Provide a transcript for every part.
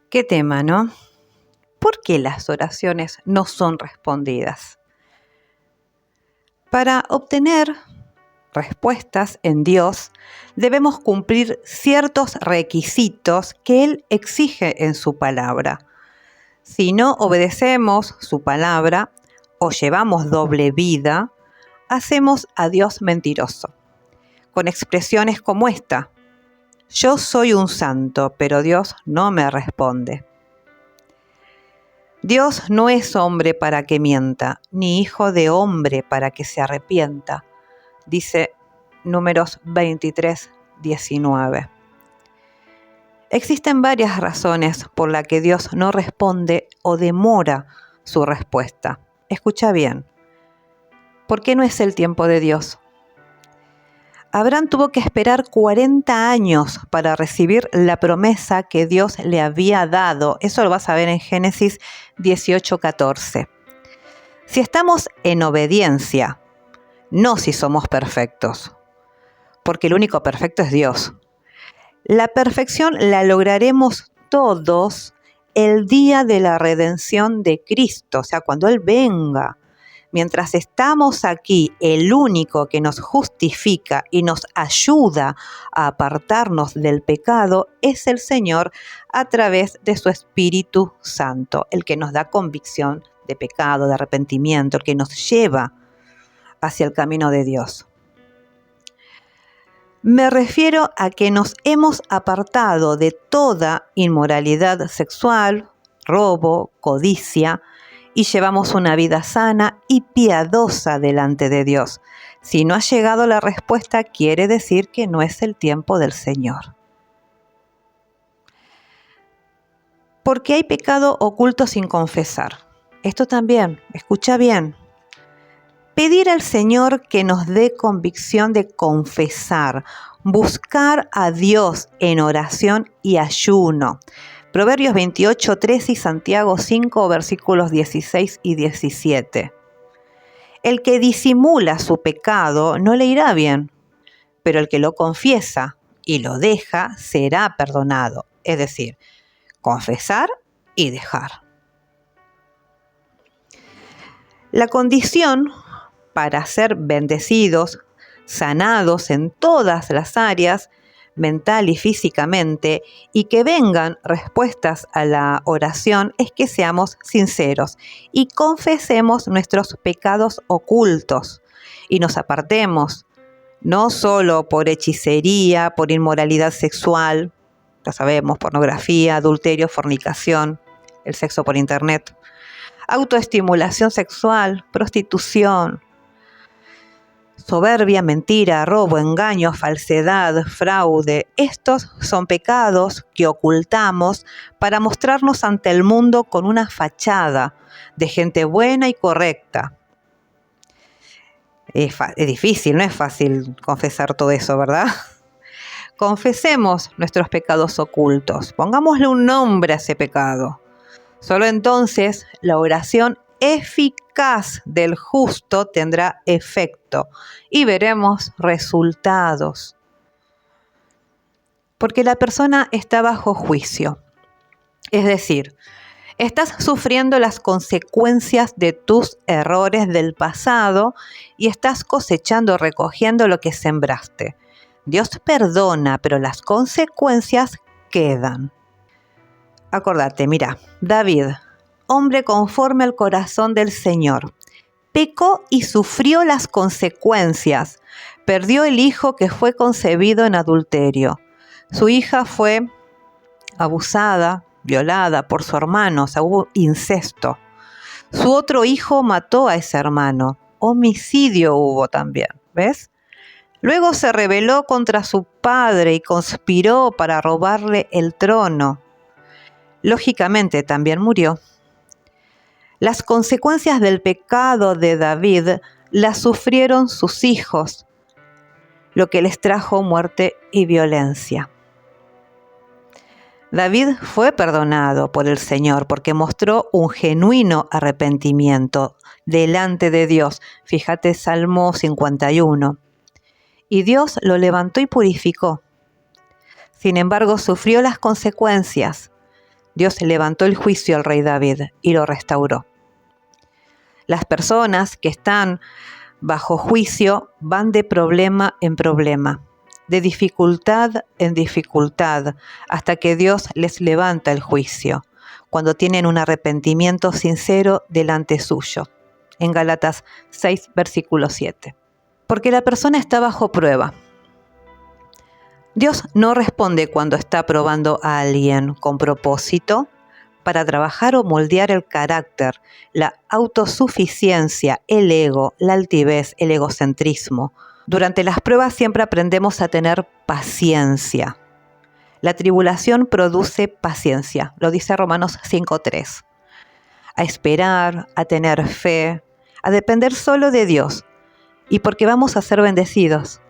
¿Qué tema, no? ¿Por qué las oraciones no son respondidas? Para obtener respuestas en Dios, debemos cumplir ciertos requisitos que Él exige en su palabra. Si no obedecemos su palabra o llevamos doble vida, hacemos a Dios mentiroso, con expresiones como esta: yo soy un santo, pero Dios no me responde. Dios no es hombre para que mienta, ni hijo de hombre para que se arrepienta, dice Números 23, 19. Existen varias razones por las que Dios no responde o demora su respuesta. Escucha bien. ¿Por qué no es el tiempo de Dios? Abraham tuvo que esperar 40 años para recibir la promesa que Dios le había dado. Eso lo vas a ver en Génesis 18:14. Si estamos en obediencia, no si somos perfectos, porque el único perfecto es Dios. La perfección la lograremos todos el día de la redención de Cristo, o sea, cuando Él venga. Mientras estamos aquí, el único que nos justifica y nos ayuda a apartarnos del pecado es el Señor a través de su Espíritu Santo, el que nos da convicción de pecado, de arrepentimiento, el que nos lleva hacia el camino de Dios. Me refiero a que nos hemos apartado de toda inmoralidad sexual, robo, codicia, y llevamos una vida sana y piadosa delante de Dios. Si no ha llegado la respuesta, quiere decir que no es el tiempo del Señor. Porque hay pecado oculto sin confesar. Esto también, escucha bien. Pedir al Señor que nos dé convicción de confesar, buscar a Dios en oración y ayuno. Proverbios 28:3 y Santiago 5, versículos 16 y 17. El que disimula su pecado no le irá bien, pero el que lo confiesa y lo deja será perdonado. Es decir, confesar y dejar. La condición para ser bendecidos, sanados en todas las áreas, mental y físicamente, y que vengan respuestas a la oración, es que seamos sinceros y confesemos nuestros pecados ocultos y nos apartemos, no solo por hechicería, por inmoralidad sexual, ya sabemos, pornografía, adulterio, fornicación, el sexo por internet, autoestimulación sexual, prostitución, soberbia, mentira, robo, engaño, falsedad, fraude. Estos son pecados que ocultamos para mostrarnos ante el mundo con una fachada de gente buena y correcta. Es difícil, no es fácil confesar todo eso, ¿verdad? Confesemos nuestros pecados ocultos, pongámosle un nombre a ese pecado. Solo entonces la oración eficaz del justo tendrá efecto y veremos resultados. Porque la persona está bajo juicio. Es decir, estás sufriendo las consecuencias de tus errores del pasado y estás cosechando, recogiendo lo que sembraste. Dios perdona, pero las consecuencias quedan. Acordate, mira, David, hombre conforme al corazón del Señor, pecó y sufrió las consecuencias. Perdió el hijo que fue concebido en adulterio. Su hija fue abusada, violada por su hermano, o sea, hubo incesto. Su otro hijo mató a ese hermano. Homicidio hubo también, ¿ves? Luego se rebeló contra su padre y conspiró para robarle el trono. Lógicamente también murió. Las consecuencias del pecado de David las sufrieron sus hijos, lo que les trajo muerte y violencia. David fue perdonado por el Señor porque mostró un genuino arrepentimiento delante de Dios. Fíjate Salmo 51. Y Dios lo levantó y purificó. Sin embargo, sufrió las consecuencias. Dios levantó el juicio al rey David y lo restauró. Las personas que están bajo juicio van de problema en problema, de dificultad en dificultad, hasta que Dios les levanta el juicio, cuando tienen un arrepentimiento sincero delante suyo. En Gálatas 6, versículo 7. Porque la persona está bajo prueba. Dios no responde cuando está probando a alguien con propósito para trabajar o moldear el carácter, la autosuficiencia, el ego, la altivez, el egocentrismo. Durante las pruebas siempre aprendemos a tener paciencia. La tribulación produce paciencia, lo dice Romanos 5:3. A esperar, a tener fe, a depender solo de Dios, y porque vamos a ser bendecidos.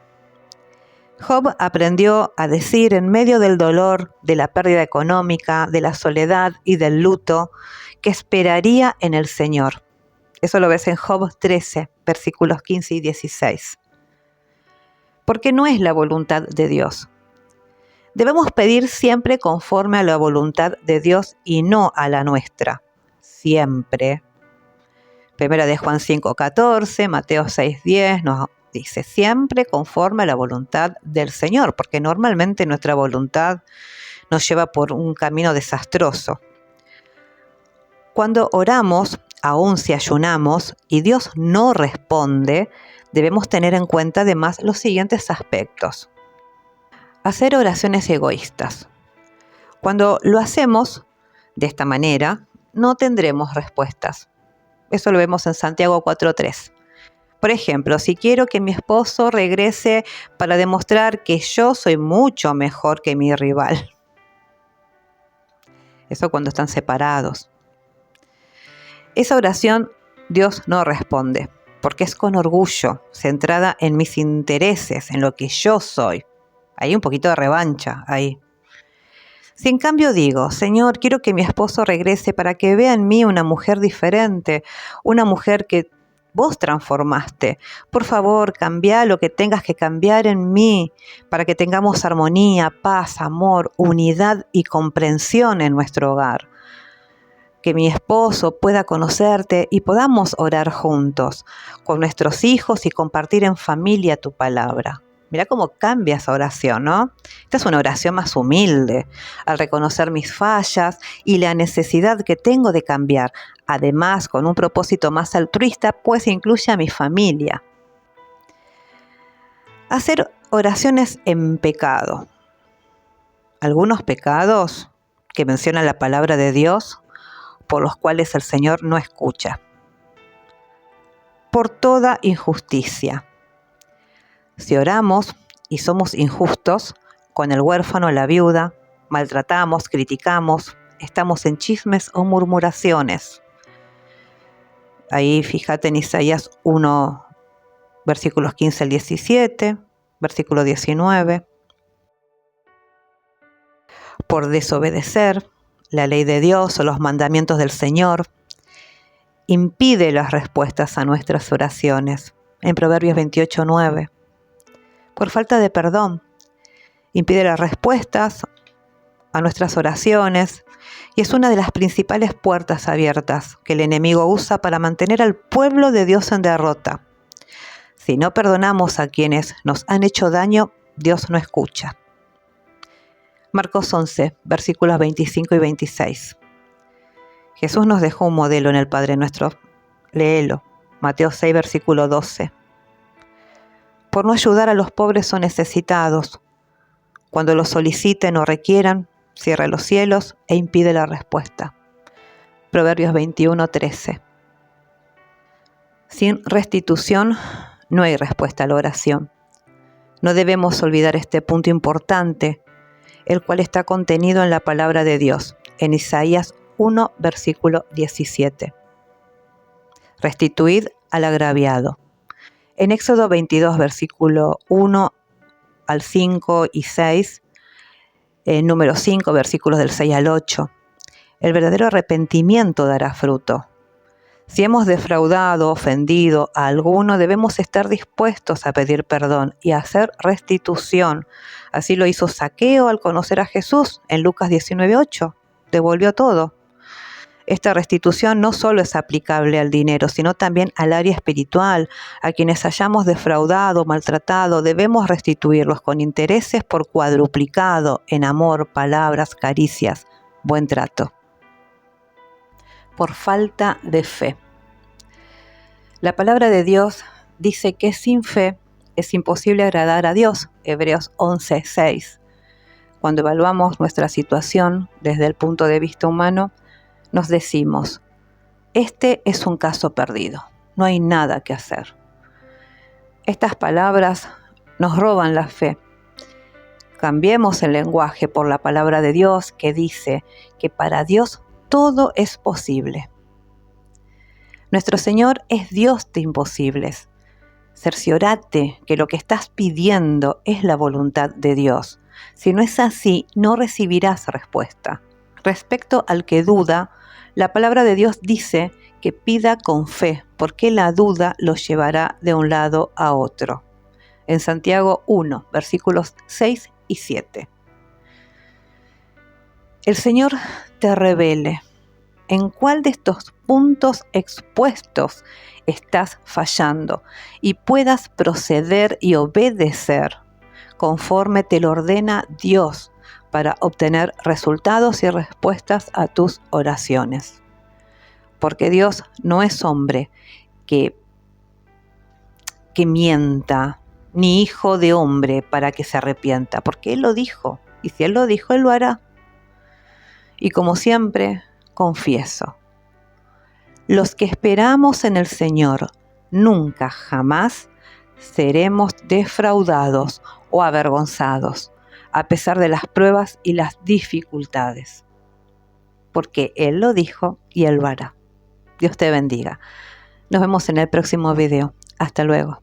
Job aprendió a decir en medio del dolor, de la pérdida económica, de la soledad y del luto, que esperaría en el Señor. Eso lo ves en Job 13, versículos 15 y 16. Porque no es la voluntad de Dios. Debemos pedir siempre conforme a la voluntad de Dios y no a la nuestra. Siempre. Primera de Juan 5:14, Mateo 6:10 nos dice siempre conforme a la voluntad del Señor, porque normalmente nuestra voluntad nos lleva por un camino desastroso. Cuando oramos, aun si ayunamos, y Dios no responde, debemos tener en cuenta además los siguientes aspectos. Hacer oraciones egoístas. Cuando lo hacemos de esta manera, no tendremos respuestas. Eso lo vemos en Santiago 4:3. Por ejemplo, si quiero que mi esposo regrese para demostrar que yo soy mucho mejor que mi rival. Eso cuando están separados. Esa oración Dios no responde, porque es con orgullo, centrada en mis intereses, en lo que yo soy. Hay un poquito de revancha ahí. Si en cambio digo, Señor, quiero que mi esposo regrese para que vea en mí una mujer diferente, una mujer que vos transformaste. Por favor, cambia lo que tengas que cambiar en mí para que tengamos armonía, paz, amor, unidad y comprensión en nuestro hogar. Que mi esposo pueda conocerte y podamos orar juntos con nuestros hijos y compartir en familia tu palabra. Mirá cómo cambia esa oración, ¿no? Esta es una oración más humilde, al reconocer mis fallas y la necesidad que tengo de cambiar. Además, con un propósito más altruista, pues incluye a mi familia. Hacer oraciones en pecado. Algunos pecados que menciona la palabra de Dios, por los cuales el Señor no escucha. Por toda injusticia. Si oramos y somos injustos con el huérfano o la viuda, maltratamos, criticamos, estamos en chismes o murmuraciones. Ahí fíjate en Isaías 1, versículos 15 al 17, versículo 19. Por desobedecer la ley de Dios o los mandamientos del Señor, impide las respuestas a nuestras oraciones. En Proverbios 28:9. Por falta de perdón, impide las respuestas a nuestras oraciones y es una de las principales puertas abiertas que el enemigo usa para mantener al pueblo de Dios en derrota. Si no perdonamos a quienes nos han hecho daño, Dios no escucha. Marcos 11, versículos 25 y 26. Jesús nos dejó un modelo en el Padre Nuestro. Léelo. Mateo 6, versículo 12. Por no ayudar a los pobres o necesitados. Cuando los soliciten o requieran, cierra los cielos e impide la respuesta. Proverbios 21:13. Sin restitución no hay respuesta a la oración. No debemos olvidar este punto importante, el cual está contenido en la palabra de Dios, en Isaías 1, versículo 17. Restituid al agraviado. En Éxodo 22, versículo 1 al 5 y 6, número 5, versículos del 6 al 8, el verdadero arrepentimiento dará fruto. Si hemos defraudado, ofendido a alguno, debemos estar dispuestos a pedir perdón y a hacer restitución. Así lo hizo Zaqueo al conocer a Jesús en Lucas 19:8. devolvió todo. Esta restitución no solo es aplicable al dinero, sino también al área espiritual. A quienes hayamos defraudado, maltratado, debemos restituirlos con intereses por cuadruplicado en amor, palabras, caricias, buen trato. Por falta de fe. La palabra de Dios dice que sin fe es imposible agradar a Dios. Hebreos 11:6. Cuando evaluamos nuestra situación desde el punto de vista humano, nos decimos, este es un caso perdido, no hay nada que hacer. Estas palabras nos roban la fe. Cambiemos el lenguaje por la palabra de Dios que dice que para Dios todo es posible. Nuestro Señor es Dios de imposibles. Cerciórate que lo que estás pidiendo es la voluntad de Dios. Si no es así, no recibirás respuesta. Respecto al que duda, la palabra de Dios dice que pida con fe, porque la duda lo llevará de un lado a otro. En Santiago 1, versículos 6 y 7. El Señor te revele en cuál de estos puntos expuestos estás fallando y puedas proceder y obedecer conforme te lo ordena Dios para obtener resultados y respuestas a tus oraciones. Porque Dios no es hombre que mienta, ni hijo de hombre para que se arrepienta, porque Él lo dijo, y si Él lo dijo, Él lo hará. Y como siempre, confieso, los que esperamos en el Señor nunca jamás seremos defraudados o avergonzados, a pesar de las pruebas y las dificultades, porque Él lo dijo y Él lo hará. Dios te bendiga. Nos vemos en el próximo video. Hasta luego.